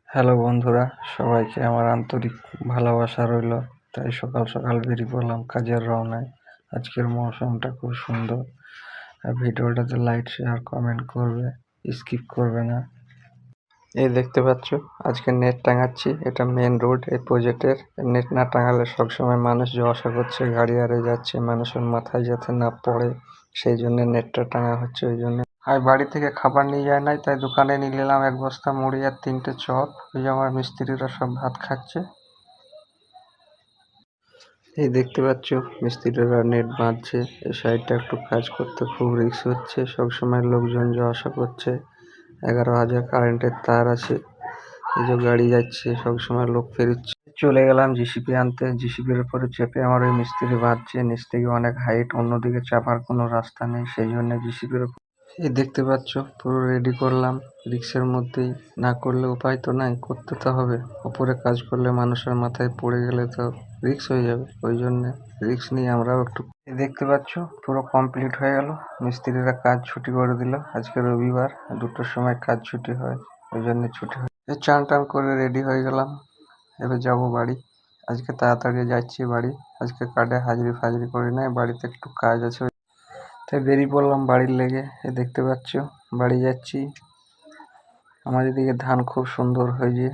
Hello বন্ধুরা, সবাইকে আমার আন্তরিক ভালোবাসা রইল। তাই সকাল সকাল বেরিয়ে পড়লাম কাজের রওনায়। আজকের মৌসুমটা খুব সুন্দর। আর ভিডিওটাতে লাইক শেয়ার কমেন্ট করবে, স্কিপ করবে না। এই দেখতে পাচ্ছ, আজকে নেট টাঙাচ্ছি। এটা মেন রোড এই প্রজেক্টের। নেট না টাঙালে সবসময় মানুষ যাওয়া আসা করছে, গাড়ি আরে যাচ্ছে, মানুষের মাথায় যাতে না পড়ে সেই জন্য নেটটা টাঙা হচ্ছে। ওই জন্য আর বাড়ি থেকে খাবার নিয়ে যায় নাই, তাই দোকানে নিয়ে নিলাম এক বস্তা মুড়ি আর 3টে চপ। ওই যে আমার মিস্ত্রিরা সব ভাত খাচ্ছে। এই দেখতে পাচ্ছ, মিস্ত্রিরা নেট বাঁধছে। এই সাইডটা একটু কাজ করতে খুব রিস্ক হচ্ছে, সবসময় লোকজন যাওয়া আসা করছে। 11,000 কারেন্টের তার আছে। এই যে গাড়ি যাচ্ছে, সবসময় লোক ফেরুচ্ছে। চলে গেলাম জিসিপি আনতে। জিসিপির উপরে চেপে আমার ওই মিস্ত্রি বাঁধছে। নিচ থেকে অনেক হাইট, অন্যদিকে চাপার কোনো রাস্তা নেই, সেই জন্য জিসিপির উপর। এই দেখতে পাচ্ছ, পুরো রেডি করলাম রিক্সের মধ্যেই। না করলে উপায় তো নাই, করতে তো হবে। উপরে কাজ করলে মানুষের মাথায় পড়ে গেলে তো রিক্স হয়ে যাবে। ওই জন্য রিক্স নিয়ে আমরাও একটু। এই দেখতে পাচ্ছ, পুরো কমপ্লিট হয়ে গেল। মিস্ত্রিরা কাজ ছুটি করে দিল। আজকে রবিবার, 2টোর সময় কাজ ছুটি হয়, ওই জন্য ছুটি হয়। চান টান করে রেডি হয়ে গেলাম। এবার যাব বাড়ি। আজকে তাড়াতাড়ি যাচ্ছি বাড়ি। আজকে কার্ডে হাজিরি ফাজরি করি নাই, বাড়িতে একটু কাজ আছে, তাই বেরিয়ে পড়লাম বাড়ির লেগে। দেখতে পাচ্ছ, বাড়ি যাচ্ছি। আমাদের দিকে ধান খুব সুন্দর হয়েছে।